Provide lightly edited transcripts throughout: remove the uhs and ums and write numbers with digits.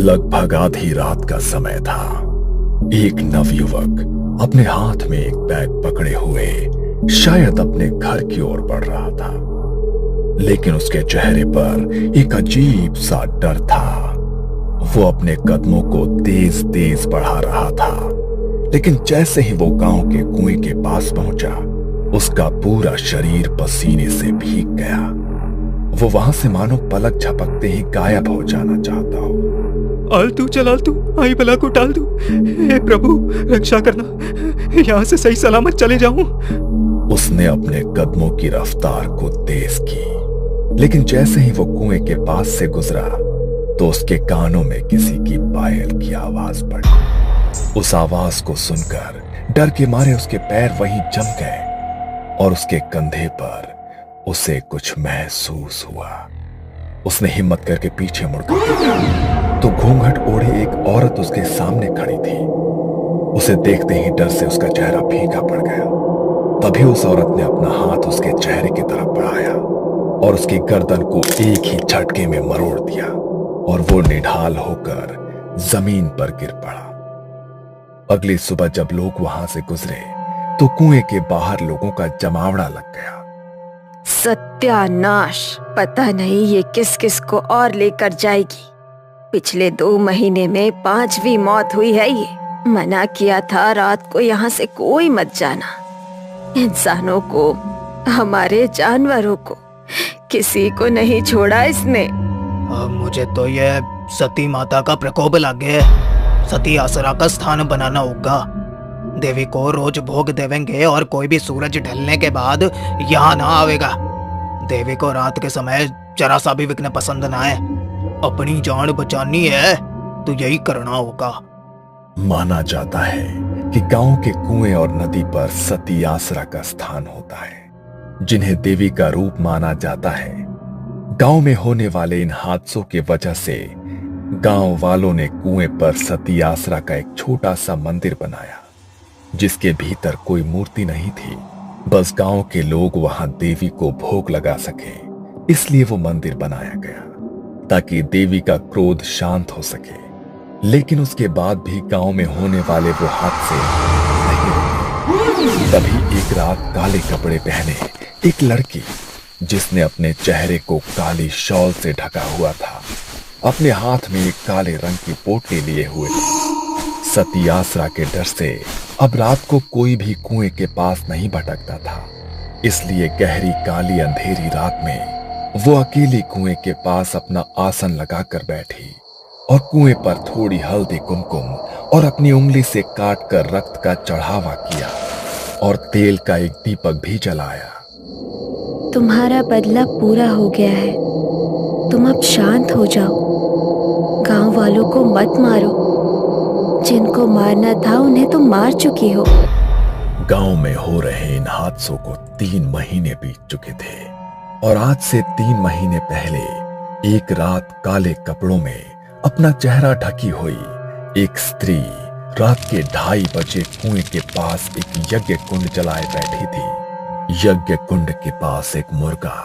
लगभग आधी रात का समय था। एक नवयुवक अपने हाथ में एक बैग पकड़े हुए शायद अपने घर की ओर बढ़ रहा था, लेकिन उसके चेहरे पर एक अजीब सा डर था। वो अपने कदमों को तेज तेज बढ़ा रहा था, लेकिन जैसे ही वो गांव के कुएं के पास पहुंचा, उसका पूरा शरीर पसीने से भीग गया। वो वहां से मानो पलक झपकते ही गायब हो जाना चाहता हो। आलतू चल आलतू, आई बला को टाल दू, हे प्रभु रक्षा करना, यहाँ से सही सलामत चले जाऊं। उसने अपने कदमों की रफ्तार को तेज की, लेकिन जैसे ही वो कुएं के पास से गुजरा तो उसके कानों में किसी की पायल की आवाज पड़ी। उस आवाज को सुनकर डर के मारे उसके पैर वहीं जम गए और उसके कंधे पर उसे कुछ महसूस हुआ। उसने हिम्मत करके पीछे मुड़कर देखा तो घूंघट ओढ़े एक औरत उसके सामने खड़ी थी। उसे देखते ही डर से उसका चेहरा फीका पड़ गया। तभी उस औरत ने अपना हाथ उसके चेहरे की तरफ बढ़ाया और उसकी गर्दन को एक ही झटके में मरोड़ दिया और वो निढाल होकर जमीन पर गिर पड़ा। अगली सुबह जब लोग वहां से गुजरे तो कुएं के बाहर लोगों का जमावड़ा लग गया। सत्यानाश, पता नहीं ये किस किस को और लेकर जाएगी। पिछले 2 महीने में 5वीं मौत हुई है ये। मना किया था रात को यहाँ से कोई मत जाना। इंसानों को, हमारे जानवरों को, किसी को नहीं छोड़ा इसने। मुझे तो ये सती माता का प्रकोप लगे। सती आसरा का स्थान बनाना होगा। देवी को रोज भोग देवेंगे और कोई भी सूरज ढलने के बाद यहाँ ना आवेगा। देवी को रात के समय जरा सा भी विघ्न पसंद ना है। अपनी जान बचानी है तो यही करना होगा। माना जाता है कि गांव के कुएं और नदी पर सती आसरा का स्थान होता है, जिन्हें देवी का रूप माना जाता है। गांव में होने वाले इन हादसों की वजह से गांव वालों ने कुएं पर सती आसरा का एक छोटा सा मंदिर बनाया, जिसके भीतर कोई मूर्ति नहीं थी। बस गांव के लोग वहां देवी को भोग लगा सके, इसलिए वो मंदिर बनाया गया ताकि देवी का क्रोध शांत हो सके। लेकिन उसके बाद भी गांव में होने वाले वो हादसे नहीं रुके। तभी एक रात काले कपड़े पहने एक लड़की, जिसने अपने चेहरे को काली शॉल से ढका हुआ था, अपने हाथ में एक काले रंग की पोटली लिए हुए थी। सती आसरा के डर से अब रात को कोई भी कुएं के पास नहीं भटकता था, इसलिए गहरी काली अंधेरी रात में वो अकेली कुएं के पास अपना आसन लगाकर बैठी और कुएं पर थोड़ी हल्दी कुमकुम और अपनी उंगली से काट कर रक्त का चढ़ावा किया और तेल का एक दीपक भी जलाया। तुम्हारा बदला पूरा हो गया है, तुम अब शांत हो जाओ। गांव वालों को मत मारो, जिनको मारना था उन्हें तुम मार चुकी हो। गांव में हो रहे इन हादसों को 3 महीने बीत चुके थे और आज से 3 महीने पहले एक रात काले कपड़ों में अपना चेहरा ढकी हुई एक स्त्री रात के 2:30 बजे कुएं के पास एक यज्ञ कुंड जलाए बैठी थी। यज्ञ कुंड के पास एक मुर्गा,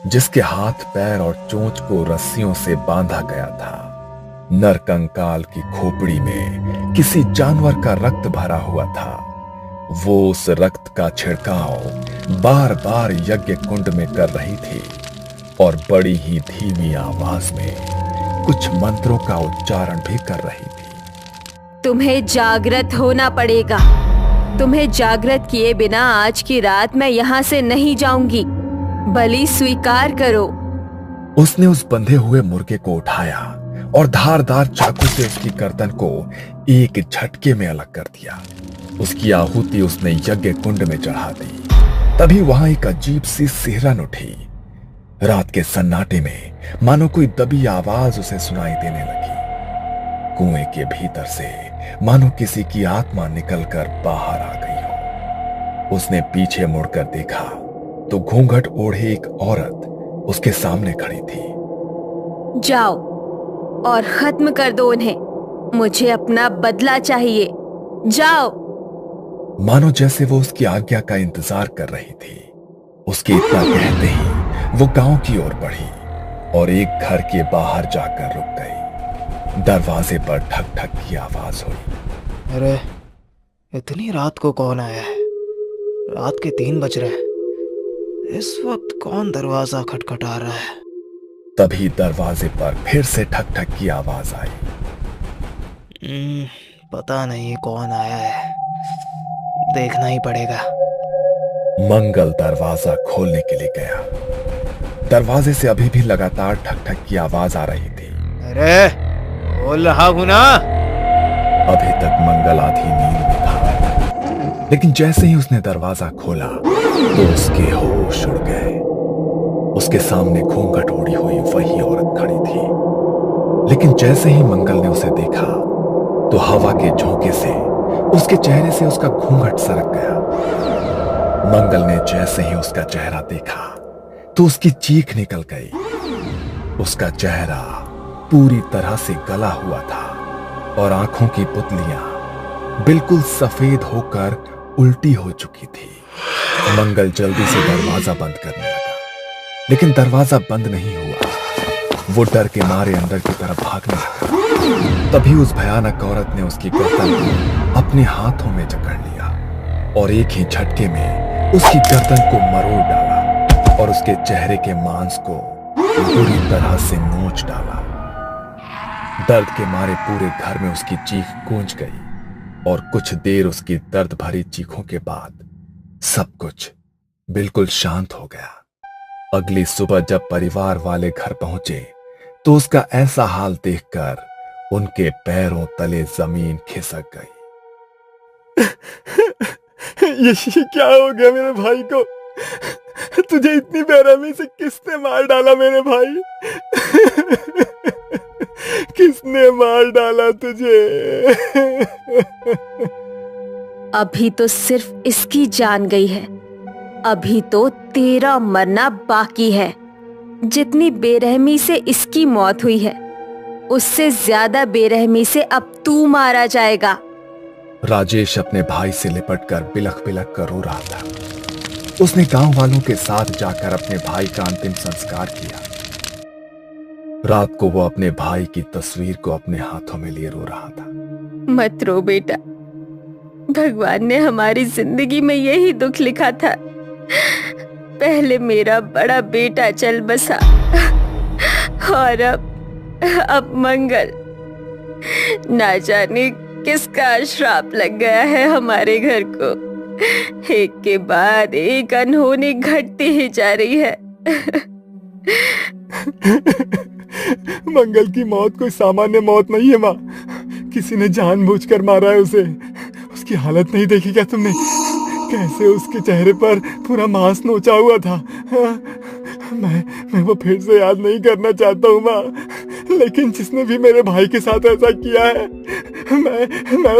जिसके हाथ पैर और चोंच को रस्सियों से बांधा गया था। नर कंकाल की खोपड़ी में किसी जानवर का रक्त भरा हुआ था। वो उस रक्त का छिड़काव बार बार यज्ञ कुंड में कर रही थी और बड़ी ही धीमी आवाज में कुछ मंत्रों का उच्चारण भी कर रही थी। तुम्हें जागृत होना पड़ेगा। तुम्हें जागृत किए बिना आज की रात मैं यहाँ से नहीं जाऊंगी। बलि स्वीकार करो। उसने उस बंधे हुए मुर्गे को उठाया और धारदार चाकू से उसकी गर्दन को एक झटके में अलग कर दिया। उसकी आहुति उसने यज्ञ कुंड में चढ़ा दी। तभी वहां एक अजीब सी सिहरन उठी। रात के सन्नाटे में मानो कोई दबी आवाज उसे सुनाई देने लगी। कुएं के भीतर से मानो किसी की आत्मा निकलकर बाहर आ गई हो। उसने पीछे मुड़कर देखा तो घूंघट ओढ़े एक औरत उसके सामने खड़ी थी। जाओ और खत्म कर दो उन्हें। मुझे अपना बदला चाहिए। जाओ। मानो जैसे वो उसकी आज्ञा का इंतजार कर रही थी। उसके इतना कहते ही वो गांव की ओर बढ़ी और एक घर के बाहर जाकर रुक गई। दरवाजे पर ठक ठक की आवाज हुई। अरे इतनी रात को कौन आया है? रात के 3 बज रहे हैं। इस वक्त कौन दरवाजा खटखटा रहा है? तभी दरवाजे पर फिर से ठक ठक की आवाज आई। पता नहीं कौन आया है, देखना ही पड़ेगा। मंगल दरवाजा खोलने के लिए गया। दरवाजे से अभी भी लगातार ठक ठक की आवाज आ रही थी। अरे बोल रहा हूं ना। अभी तक मंगल आधी नींद में था, लेकिन जैसे ही उसने दरवाजा खोला तो उसके होश उड़ गए। उसके सामने घूंघट ओढ़ी हुई वही औरत खड़ी थी, लेकिन जैसे ही मंगल ने उसे देखा तो हवा के झोंके से उसके चेहरे से उसका घूंघट सरक गया। मंगल ने जैसे ही उसका चेहरा देखा तो उसकी चीख निकल गई। उसका चेहरा पूरी तरह से गला हुआ था और आंखों की पुतलियां बिल्कुल सफेद होकर उल्टी हो चुकी थी। मंगल जल्दी से दरवाजा बंद करने लगा, लेकिन दरवाजा बंद नहीं हुआ। वो डर के मारे अंदर की तरफ भागने लगा। तभी उस भयानक औरत ने उसकी गर्दन को अपने हाथों में जकड़ लिया और एक ही झटके में उसकी गर्दन को मरोड़ डाला और उसके चेहरे के मांस को बुरी तरह से नोच डाला। दर्द के मारे पूरे घर में उसकी चीख गूंज गई और कुछ देर उसकी दर्द भरी चीखों के बाद सब कुछ बिल्कुल शांत हो गया। अगली सुबह जब परिवार वाले घर पहुंचे तो उसका ऐसा हाल देखकर उनके पैरों तले जमीन खिसक गई। ये क्या हो गया मेरे भाई को? तुझे इतनी बेरहमी से किसने मार डाला मेरे भाई? किसने मार डाला तुझे? अभी तो सिर्फ इसकी जान गई है, अभी तो तेरा मरना बाकी है। जितनी बेरहमी से इसकी मौत हुई है, उससे ज्यादा बेरहमी से अब तू मारा जाएगा। राजेश अपने भाई से लिपटकर बिलख बिलख कर रो रहा था। उसने गांव वालों के साथ जाकर अपने भाई का अंतिम संस्कार किया। रात को वो अपने भाई की तस्वीर को अपने हाथों में लिए रो रहा था। मत रो बेटा, भगवान ने हमारी जिंदगी में यही दुख लिखा था। पहले मेरा बड़ा बेटा चल बसा और अब मंगल। ना जाने किसका श्राप लग गया है हमारे घर को। एक के बाद एक अनहोनी घटती ही जा रही है। मंगल की मौत कोई सामान्य मौत नहीं है माँ। किसी ने जानबूझकर मारा है उसे। उसकी हालत नहीं देखी क्या तुमने? कैसे उसके चेहरे पर पूरा मांस नोचा हुआ था। मैं वो फिर से याद नहीं करना चाहता हूँ माँ, लेकिन जिसने भी मेरे भाई के साथ ऐसा किया है, मैं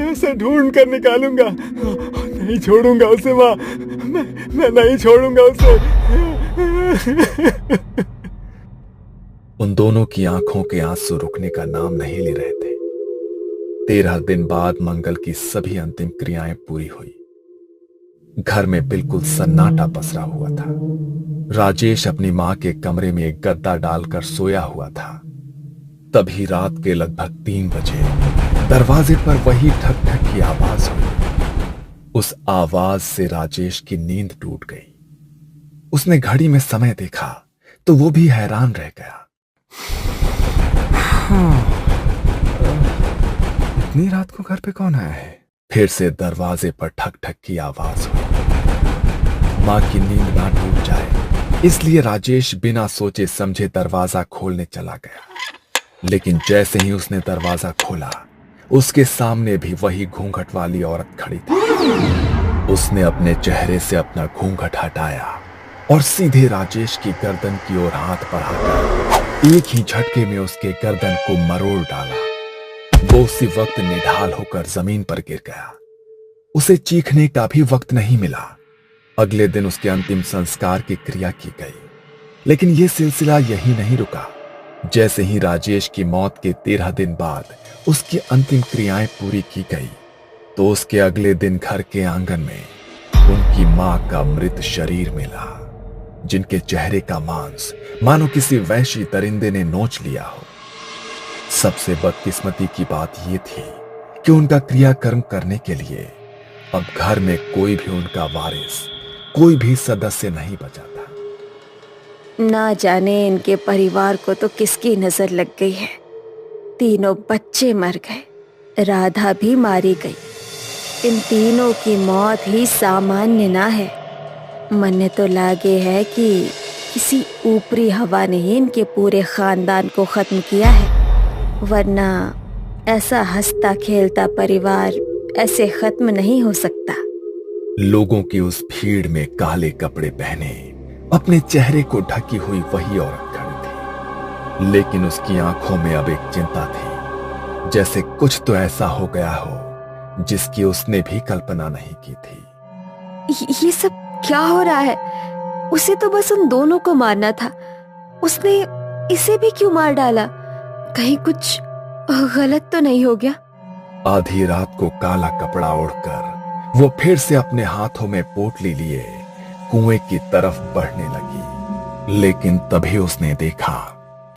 उसे ढूंढ कर निकालूंगा। नहीं छोड़ूंगा उसे माँ, मैं नहीं छोड़ूंगा उसे। उन दोनों की आंखों के आंसू रुकने का नाम नहीं ले रहे थे। 13 दिन बाद मंगल की सभी अंतिम क्रियाएं पूरी हुई। घर में बिल्कुल सन्नाटा पसरा हुआ था। राजेश अपनी मां के कमरे में एक गद्दा डालकर सोया हुआ था। तभी रात के लगभग 3 बजे दरवाजे पर वही ठक ठक की आवाज हुई। उस आवाज से राजेश की नींद टूट गई। उसने घड़ी में समय देखा तो वो भी हैरान रह गया। इतनी रात को घर पे कौन आया है? फिर से दरवाजे पर ठक ठक की आवाज हुई। मां की नींद ना टूट जाए इसलिए राजेश बिना सोचे समझे दरवाजा खोलने चला गया। लेकिन जैसे ही उसने दरवाजा खोला, उसके सामने भी वही घूंघट वाली औरत खड़ी थी। उसने अपने चेहरे से अपना घूंघट हटाया और सीधे राजेश की गर्दन की ओर हाथ बढ़ाकर एक ही झटके में उसके गर्दन को मरोड़ डाला। वो उसी वक्त निढाल होकर जमीन पर गिर गया। उसे चीखने का भी वक्त नहीं मिला। अगले दिन उसके अंतिम संस्कार की क्रिया की गई, लेकिन यह सिलसिला यही नहीं रुका। जैसे ही राजेश की मौत के 13 दिन बाद उसकी अंतिम क्रियाएं पूरी की गई, तो उसके अगले दिन घर के आंगन में उनकी मां का मृत शरीर मिला, जिनके चेहरे का मांस मानो किसी वैशी दरिंदे ने नोच लिया हो। सबसे बदकिस्मती की बात यह थी कि उनका क्रियाकर्म करने के लिए अब घर में कोई भी उनका वारिस, कोई भी सदस्य नहीं बचा था। ना जाने इनके परिवार को तो किसकी नजर लग गई है। तीनों बच्चे मर गए, राधा भी मारी गई। इन तीनों की मौत ही सामान्य ना है। मन तो लागे है कि किसी ऊपरी हवा ने ही इनके पूरे खानदान को खत्म किया है, वरना ऐसा हंसता खेलता परिवार ऐसे खत्म नहीं हो सकता। लोगों की उस भीड़ में काले कपड़े पहने अपने चेहरे को ढकी हुई वही औरत खड़ी थी, लेकिन उसकी आंखों में अब एक चिंता थी, जैसे कुछ तो ऐसा हो गया हो जिसकी उसने भी कल्पना नहीं की थी। ये सब क्या हो रहा है? उसे तो बस उन दोनों को मारना था, उसने इसे भी क्यों मार डाला? कहीं कुछ गलत तो नहीं हो गया? आधी रात को काला कपड़ा ओढ़कर वो फिर से अपने हाथों में पोटली लिए कुएं की तरफ बढ़ने लगी, लेकिन तभी उसने देखा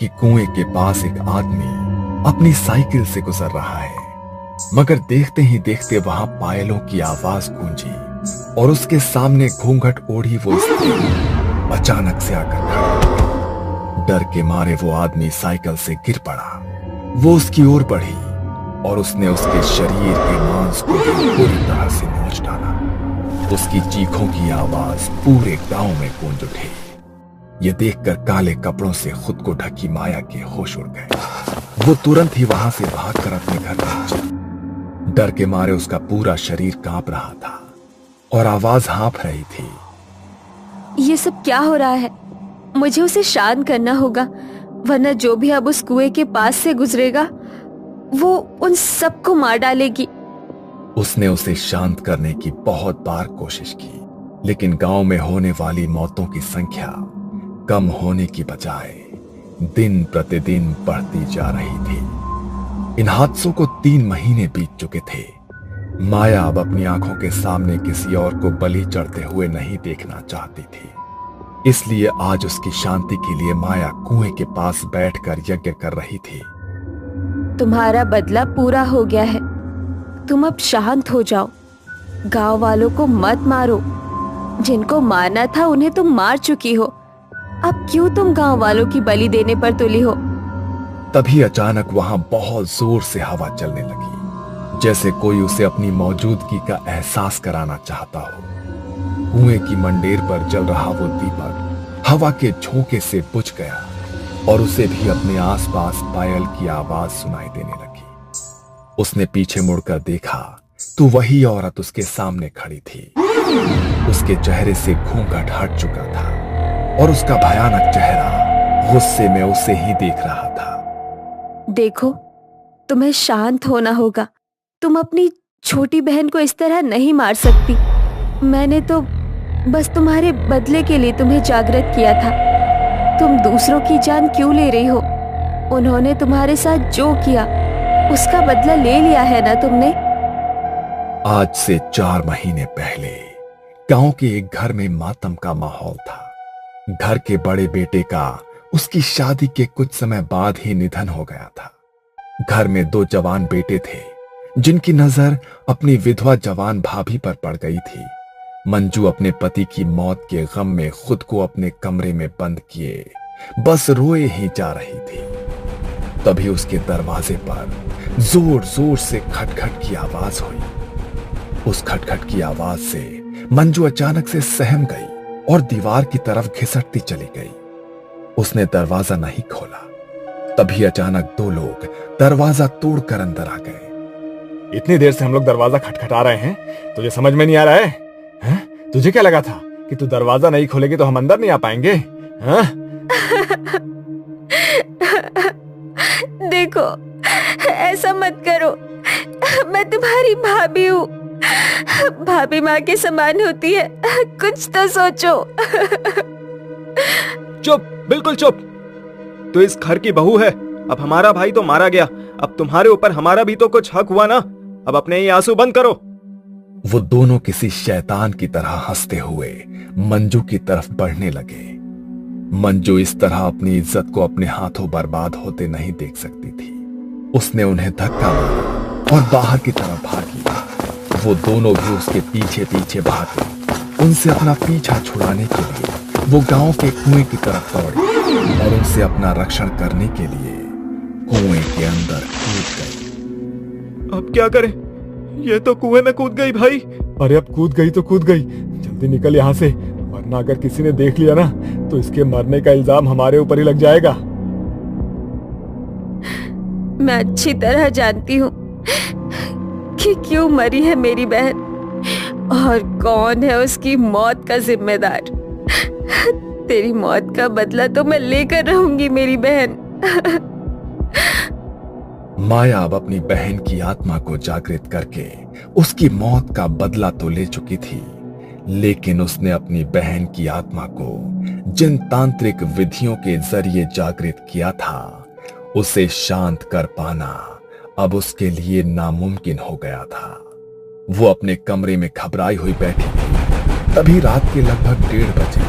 कि कुएं के पास एक आदमी अपनी साइकिल से गुजर रहा है। मगर देखते ही देखते वहां पायलों की आवाज गूंजी और उसके सामने घूंघट ओढ़ी वो स्त्री अचानक से आकर खड़ी। डर के मारे वो आदमी साइकिल से गिर पड़ा। वो उसकी ओर बढ़ी और उसने उसके शरीर के मांस को भी पूरी तरह से नोच डाला। उसकी चीखों की आवाज पूरे गांव में गूंज उठी। ये देखकर काले कपड़ों से खुद को ढकी माया के होश उड़ गए। वो तुरंत ही वहां से भागकर अपने घर पहुंचा। डर के मारे उसका पूरा शरीर कांप रहा था और आवाज हाँफ रही थी। ये सब क्या हो रहा है? मुझे उसे शांत करना होगा, वरना जो भी अब उस कुएं के पास से गुजरेगा वो उन सबको मार डालेगी। उसने उसे शांत करने की बहुत बार कोशिश की, लेकिन गांव में होने वाली मौतों की संख्या कम होने की बजाय दिन प्रतिदिन बढ़ती जा रही थी। इन हादसों को 3 महीने बीत चुके थे। माया अब अपनी आंखों के सामने किसी और को बलि चढ़ते हुए नहीं देखना चाहती थी, इसलिए आज उसकी शांति के लिए माया कुएं के पास बैठकर यज्ञ कर रही थी। तुम्हारा बदला पूरा हो गया है, तुम अब शांत हो जाओ। गांव वालों को मत मारो, जिनको मारना था उन्हें तुम मार चुकी हो। अब क्यों तुम गांव वालों की बलि देने पर तुली हो? तभी अचानक वहां बहुत जोर से हवा चलने लगी, जैसे कोई उसे अपनी मौजूदगी का एहसास कराना चाहता हो। कुएं की मंडेर पर जल रहा वो दीपक हवा के झोंके से बुझ गया और उसे भी अपने आसपास पायल की आवाज सुनाई देने लगी। उसने पीछे मुड़कर देखा तो वही औरत उसके सामने खड़ी थी। उसके चेहरे से घूंघट हट चुका था और उसका भयानक चेहरा गुस्से में उसे ही देख रहा था। देखो, तुम्हें शांत होना होगा। तुम अपनी छोटी बहन को इस तरह नहीं मार सकती। मैंने तो बस तुम्हारे बदले के लिए तुम्हें जागृत किया था। तुम दूसरों की जान क्यों ले रही हो? उन्होंने तुम्हारे साथ जो किया उसका बदला ले लिया है ना तुमने? आज से 4 महीने पहले गांव के एक घर में मातम का माहौल था। घर के बड़े बेटे का उसकी शादी के कुछ समय बाद ही निधन हो गया था। घर में 2 जवान बेटे थे, जिनकी नजर अपनी विधवा जवान भाभी पर पड़ गई थी। मंजू अपने पति की मौत के गम में खुद को अपने कमरे में बंद किए बस रोए ही जा रही थी। तभी उसके दरवाजे पर जोर जोर से खटखट की आवाज हुई। उस खटखट की आवाज से मंजू अचानक से सहम गई और दीवार की तरफ घिसटती चली गई। उसने दरवाजा नहीं खोला। तभी अचानक 2 लोग दरवाजा तोड़कर अंदर आ गए। इतनी देर से हम लोग दरवाजा खटखटा रहे हैं, तुझे समझ में नहीं आ रहा है? हैं? तुझे क्या लगा था कि तू दरवाजा नहीं खोलेगी तो हम अंदर नहीं आ पाएंगे? हैं? देखो, ऐसा मत करो। मैं तुम्हारी भाभी हूँ। भाभी माँ के समान होती है। कुछ तो सोचो। चुप, बिल्कुल चुप। तो इस घर की बहू है। अब हमारा भाई तो मारा गया, अब तुम्हारे ऊपर हमारा भी तो कुछ हक हुआ ना। अब अपने ये आंसू बंद करो। वो दोनों किसी शैतान की तरह हंसते हुए मंजू की तरफ बढ़ने लगे। मंजू इस तरह अपनी इज्जत को अपने हाथों बर्बाद होते नहीं देख सकती थी। उसने उन्हें धक्का मारा और बाहर की तरफ भागी। वो दोनों भी उसके पीछे पीछे भागे। उनसे अपना पीछा छुड़ाने के लिए वो गांव के कुएं की तरफ दौड़े और उनसे अपना रक्षण करने के लिए कुएं के अंदर कूद गई। अब क्या करें? ये तो कुएं में कूद गई भाई। अरे अब कूद गई तो कूद गई, जल्दी निकल यहाँ से, वरना अगर किसी ने देख लिया ना तो इसके मरने का इल्जाम हमारे ऊपर ही लग जाएगा। मैं अच्छी तरह जानती हूँ कि क्यों मरी है मेरी बहन और कौन है उसकी मौत का जिम्मेदार। तेरी मौत का बदला तो मैं लेकर रहूंगी मेरी बहन। माया अब अपनी बहन की आत्मा को जागृत करके उसकी मौत का बदला तो ले चुकी थी, लेकिन उसने अपनी बहन की आत्मा को जिन तांत्रिक विधियों के जरिए जागृत किया था उसे शांत कर पाना अब उसके लिए नामुमकिन हो गया था। वो अपने कमरे में घबराई हुई बैठी थी। तभी रात के लगभग 1:30 बजे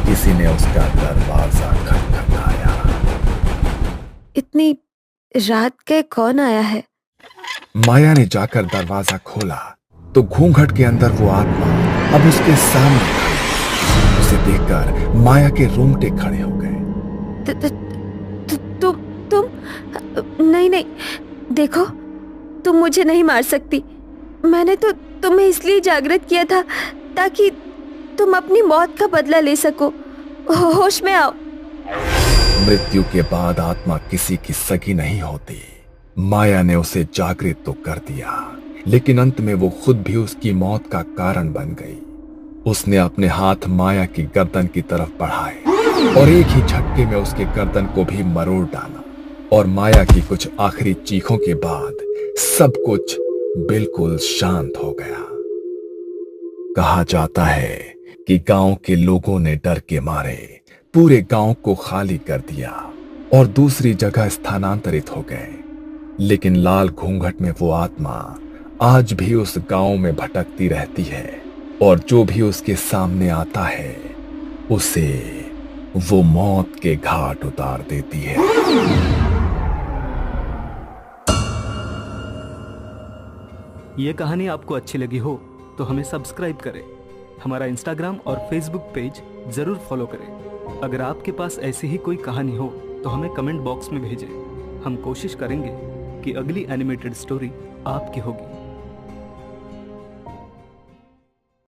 किसी ने उसका दरवाजा खटखटाया। इतनी रात के कौन आया है? माया ने जाकर दरवाजा खोला तो घूंघट के अंदर वो आत्मा अब उसके सामने खड़ी। उसे देखकर माया के रोंगटे खड़े हो गए। तुम नहीं नहीं, देखो तुम मुझे नहीं मार सकती। मैंने तो तुम्हें इसलिए जागृत किया था ताकि तुम अपनी मौत का बदला ले सको। होश में आओ। मृत्यु के बाद आत्मा किसी की सगी नहीं होती। माया ने उसे जागृत तो कर दिया, लेकिन अंत में वो खुद भी उसकी मौत का कारण बन गई। उसने अपने हाथ माया की गर्दन की तरफ बढ़ाए और एक ही झटके में उसके गर्दन को भी मरोड़ डाला और माया की कुछ आखिरी चीखों के बाद सब कुछ बिल्कुल शांत हो गया। कहा जाता है कि गांव के लोगों ने डर के मारे पूरे गांव को खाली कर दिया और दूसरी जगह स्थानांतरित हो गए, लेकिन लाल घूंघट में वो आत्मा आज भी उस गांव में भटकती रहती है और जो भी उसके सामने आता है उसे वो मौत के घाट उतार देती है। ये कहानी आपको अच्छी लगी हो तो हमें सब्सक्राइब करें, हमारा इंस्टाग्राम और फेसबुक पेज जरूर फॉलो करें। अगर आपके पास ऐसी ही कोई कहानी हो तो हमें कमेंट बॉक्स में भेजें। हम कोशिश करेंगे कि अगली एनिमेटेड स्टोरी आपकी होगी।